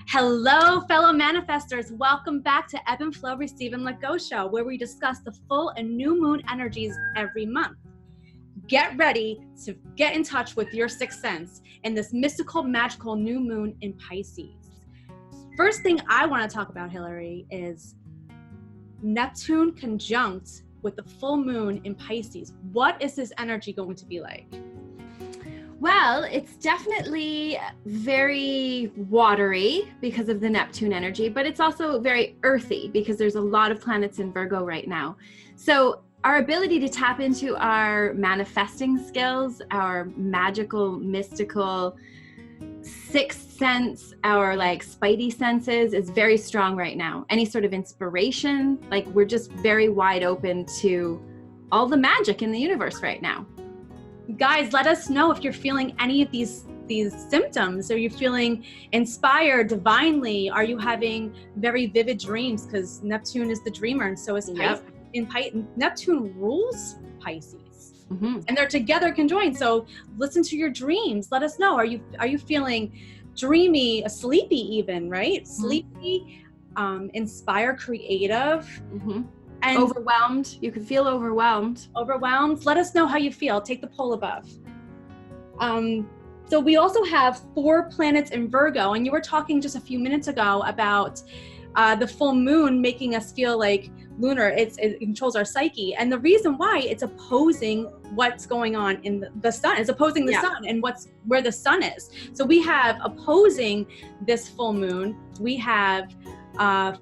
Hello, fellow manifestors. Welcome back to Ebb and Flow, Receive and Let Go show, where we discuss the full and new moon energies every month. Get ready to get in touch with your sixth sense in this mystical, magical new moon in Pisces. First thing I want to talk about, Hillary, is Neptune conjunct with the full moon in Pisces. What is this energy going to be like? Well, it's definitely very watery because of the Neptune energy, but it's also very earthy because there's a lot of planets in Virgo right now. So our ability to tap into our manifesting skills, our magical, mystical sixth sense, our spidey senses is very strong right now. Any sort of inspiration, we're just very wide open to all the magic in the universe right now. Guys, let us know if you're feeling any of these symptoms. Are you feeling inspired divinely? Are you having very vivid dreams? Because Neptune is the dreamer, and so is Pisces. Neptune rules Pisces, and they're together conjoined. So listen to your dreams. Let us know. Are you feeling dreamy, sleepy, even right? Sleepy, inspired, creative. And overwhelmed. You can feel overwhelmed. Let us know how you feel. Take the poll above. So we also have 4 planets in Virgo, and you were talking just a few minutes ago about the full moon making us feel like lunar. It controls our psyche, and the reason why it's opposing what's going on in the sun. It's opposing the sun and where the sun is. So we have opposing this full moon. We have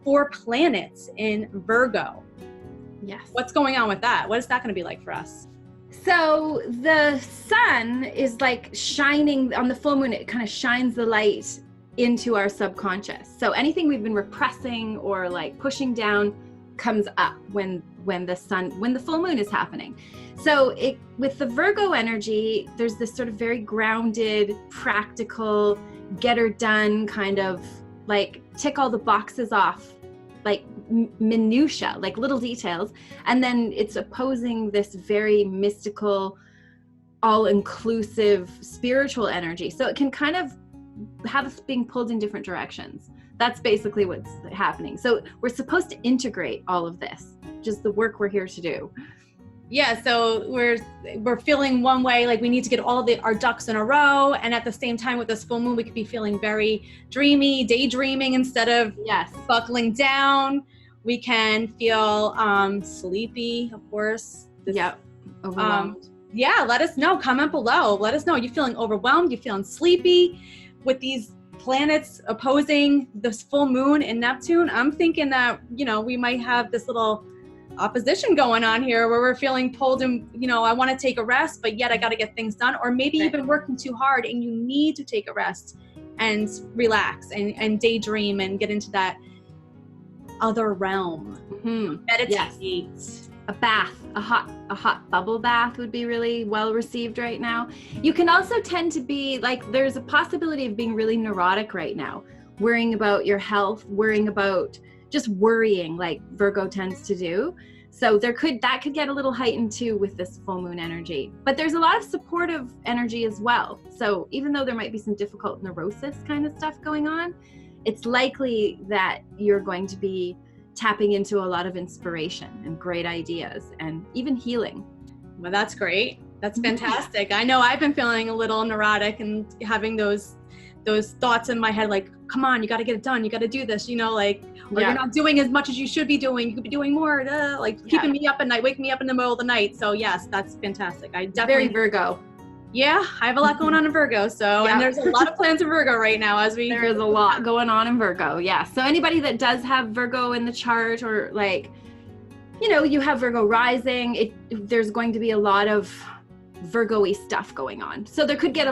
4 planets in Virgo. Yes. What's going on with that? What is that going to be like for us? So the sun is shining on the full moon. It kind of shines the light into our subconscious. So anything we've been repressing or pushing down comes up when the full moon is happening. So with the Virgo energy, there's this sort of very grounded, practical, get her done kind of tick all the boxes off, minutia, little details. And then it's opposing this very mystical, all-inclusive spiritual energy. So it can kind of have us being pulled in different directions. That's basically what's happening. So we're supposed to integrate all of this, just the work we're here to do. Yeah, so we're feeling one way, we need to get all our ducks in a row, and at the same time with this full moon, we could be feeling very dreamy, daydreaming instead of buckling down. We can feel sleepy, of course. Overwhelmed. Let us know. Comment below. Let us know. Are you feeling overwhelmed? You feeling sleepy with these planets opposing this full moon in Neptune? I'm thinking that, we might have this little opposition going on here where we're feeling pulled and I want to take a rest, but yet I got to get things done. Or maybe you've been working too hard and you need to take a rest and relax and daydream and get into that other realm. Meditate. Yes. A bath, a hot bubble bath would be really well received right now. You can also tend to be there's a possibility of being really neurotic right now, worrying about your health, worrying about just worrying like Virgo tends to do. So that could get a little heightened too with this full moon energy. But there's a lot of supportive energy as well. So even though there might be some difficult neurosis kind of stuff going on, it's likely that you're going to be tapping into a lot of inspiration and great ideas and even healing. Well, that's great. That's fantastic. I know I've been feeling a little neurotic and having those thoughts in my head, come on, you got to get it done. You got to do this, or you're not doing as much as you should be doing. You could be doing more, keeping me up at night, waking me up in the middle of the night. So yes, that's fantastic. I definitely. Very Virgo. Yeah, I have a lot going on in Virgo. So, and there's a lot of plans in Virgo right now there is a lot going on in Virgo. Yeah. So anybody that does have Virgo in the chart or you have Virgo rising, there's going to be a lot of Virgo-y stuff going on. So you could get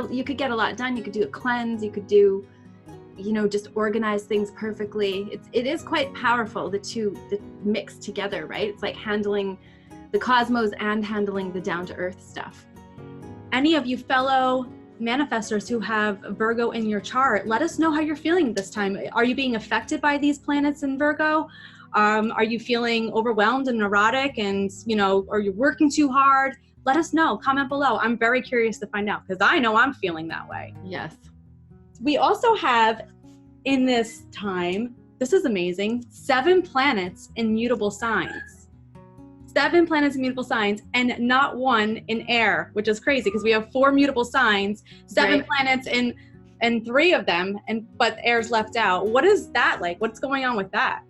a lot done. You could do a cleanse. You could do, just organize things perfectly. It is quite powerful, the two that mix together, right? It's like handling the cosmos and handling the down-to-earth stuff. Any of you fellow manifestors who have Virgo in your chart, let us know how you're feeling this time. Are you being affected by these planets in Virgo? Are you feeling overwhelmed and neurotic and, are you working too hard? Let us know. Comment below. I'm very curious to find out because I know I'm feeling that way. Yes. We also have in this time, this is amazing, 7 planets in mutable signs. 7 planets in mutable signs, and not one in air, which is crazy because we have 4 mutable signs, 7 Right. planets and 3 of them, but air's left out. What is that like? What's going on with that?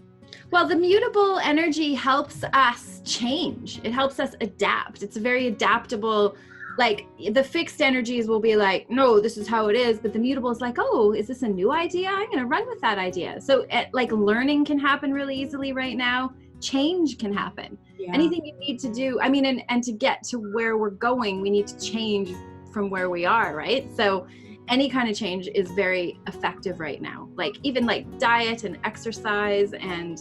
Well, the mutable energy helps us change. It helps us adapt. It's a very adaptable, like the fixed energies will be like, no, this is how it is. But the mutable is like, oh, is this a new idea? I'm going to run with that idea. So like learning can happen really easily right now. Change can happen. Yeah. Anything you need to do. I mean, and to get to where we're going, we need to change from where we are, right? So any kind of change is very effective right now. Like even like diet and exercise and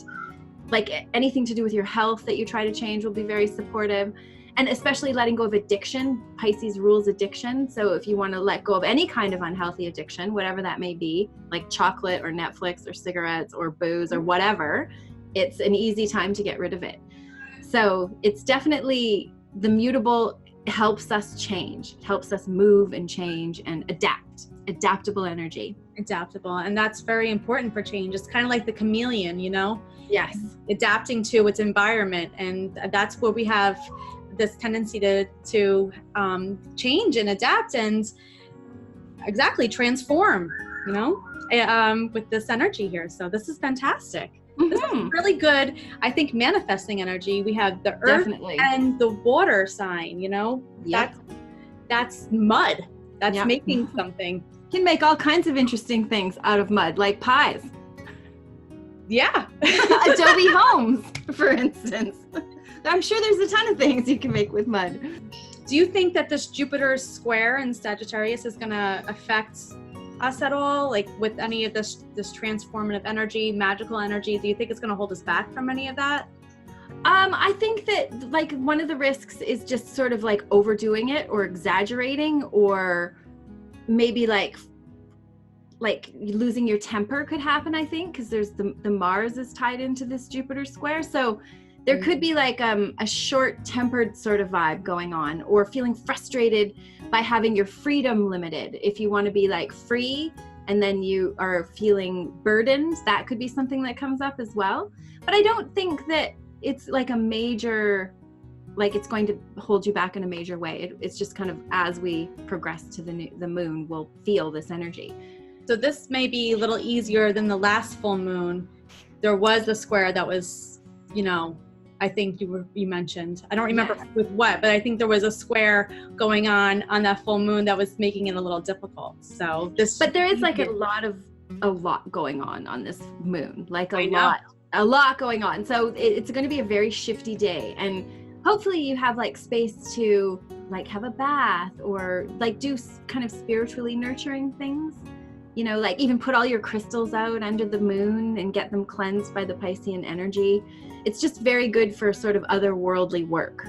like anything to do with your health that you try to change will be very supportive. And especially letting go of addiction. Pisces rules addiction. So if you want to let go of any kind of unhealthy addiction, whatever that may be, like chocolate or Netflix or cigarettes or booze or whatever, it's an easy time to get rid of it. So it's definitely, the mutable helps us change. It helps us move and change and adapt. Adaptable energy. Adaptable. And that's very important for change. It's kind of like the chameleon, you know? Yes. Adapting to its environment. And that's where we have this tendency to change and adapt and exactly transform, you know, with this energy here. So this is fantastic. Mm-hmm. This is really good. I think manifesting energy. We have the earth Definitely. And the water sign, you know, yep. That's mud. That's yep. making something. Can make all kinds of interesting things out of mud, like pies. Yeah. Adobe homes, for instance. I'm sure there's a ton of things you can make with mud. Do you think that this Jupiter square in Sagittarius is going to affect us at all? Like with any of this transformative energy, magical energy, do you think it's going to hold us back from any of that? I think that like one of the risks is just sort of like overdoing it or exaggerating, or maybe like losing your temper could happen, I think, because there's the Mars is tied into this Jupiter square. So there could be like a short-tempered sort of vibe going on, or feeling frustrated by having your freedom limited. If you want to be like free and then you are feeling burdened, that could be something that comes up as well. But I don't think that it's like a major, like it's going to hold you back in a major way. It's just kind of as we progress to the moon, we'll feel this energy. So this may be a little easier than the last full moon. There was a square that was, you know, I think you mentioned, I don't remember with what, but I think there was a square going on that full moon that was making it a little difficult. So this, but there is like a lot going on this moon, like a lot going on. So it's going to be a very shifty day, and hopefully you have like space to like have a bath or like do kind of spiritually nurturing things, you know, like even put all your crystals out under the moon and get them cleansed by the Piscean energy. It's just very good for sort of otherworldly work.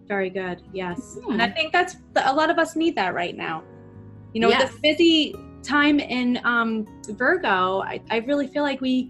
Very good. Yes. And I think that's a lot of us need that right now. You know, with this busy time in Virgo, I really feel like we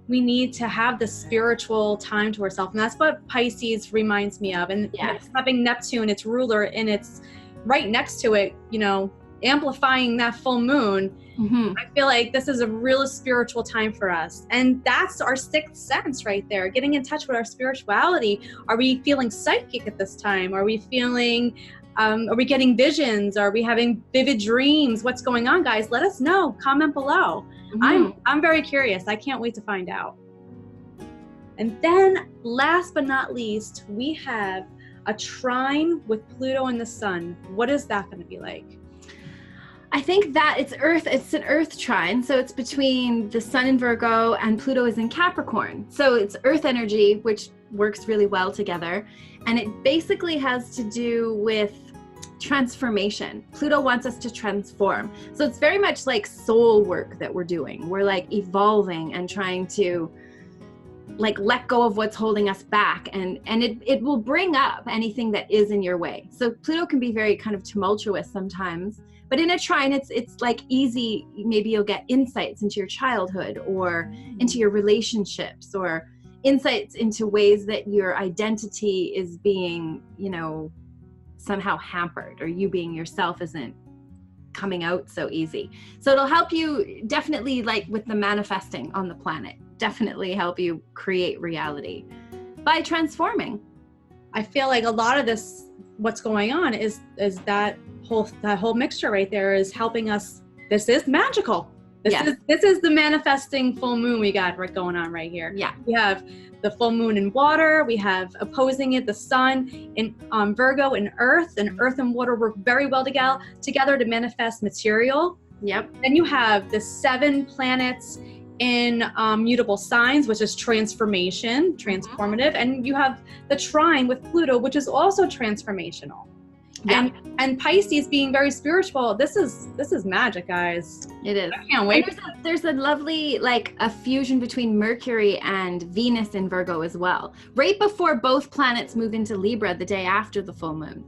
need to have the spiritual time to ourselves. And that's what Pisces reminds me of. And having Neptune, its ruler, and it's right next to it, you know, amplifying that full moon. I feel like this is a real spiritual time for us. And that's our sixth sense right there, getting in touch with our spirituality. Are we feeling psychic at this time? Are we feeling, are we getting visions? Are we having vivid dreams? What's going on, guys? Let us know. Comment below. I'm very curious. I can't wait to find out. And then last but not least, we have a trine with Pluto and the Sun. What is that going to be like? I think that it's an Earth trine. So it's between the Sun in Virgo and Pluto is in Capricorn. So it's Earth energy, which works really well together. And it basically has to do with transformation. Pluto wants us to transform. So it's very much like soul work that we're doing. We're like evolving and trying to like let go of what's holding us back, and it will bring up anything that is in your way. So Pluto can be very kind of tumultuous sometimes, but in a trine it's like easy. Maybe you'll get insights into your childhood or into your relationships, or insights into ways that your identity is being, you know, somehow hampered, or you being yourself isn't coming out so easy. So it'll help you definitely, like with the manifesting on the planet, definitely help you create reality by transforming. I feel like a lot of this, what's going on is that whole mixture right there is helping us. This is magical. This is the manifesting full moon we got going on right here. Yeah. We have the full moon in water. We have opposing it the sun in Virgo and Earth and water work very well together to manifest material. Yep. Then you have the 7 planets in mutable signs, which is transformative, and you have the trine with Pluto, which is also transformational. Yeah. And Pisces being very spiritual. This is magic, guys. It is. I can't wait. And there's a lovely, like, a fusion between Mercury and Venus in Virgo as well, right before both planets move into Libra the day after the full moon.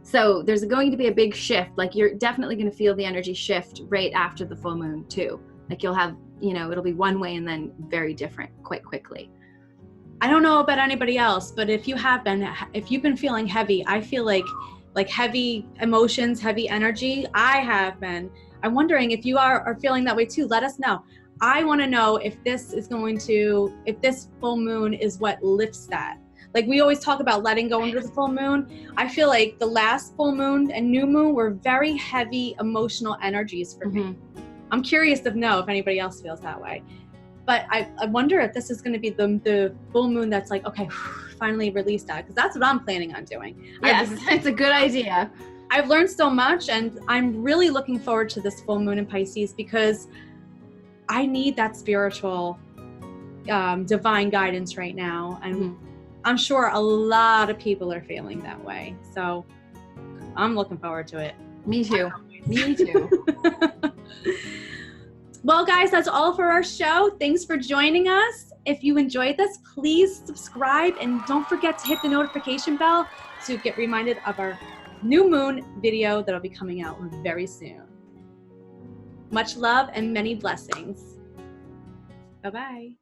So there's going to be a big shift. Like, you're definitely going to feel the energy shift right after the full moon too. Like, you'll have, it'll be one way and then very different quite quickly. I don't know about anybody else, but if you've been feeling heavy, I feel like heavy emotions, heavy energy, I have been. I'm wondering if you are feeling that way too. Let us know. I want to know if this full moon is what lifts that. Like, we always talk about letting go under the full moon. I feel like the last full moon and new moon were very heavy emotional energies for me. I'm curious to know if anybody else feels that way. But I wonder if this is going to be the full moon that's like, okay, finally release that, because that's what I'm planning on doing. Yes, it's a good idea. I've learned so much, and I'm really looking forward to this full moon in Pisces because I need that spiritual, divine guidance right now. And I'm sure a lot of people are feeling that way. So I'm looking forward to it. Me too. Me too. Well, guys, that's all for our show. Thanks for joining us. If you enjoyed this, please subscribe and don't forget to hit the notification bell to get reminded of our new moon video that'll be coming out very soon. Much love and many blessings. Bye-bye.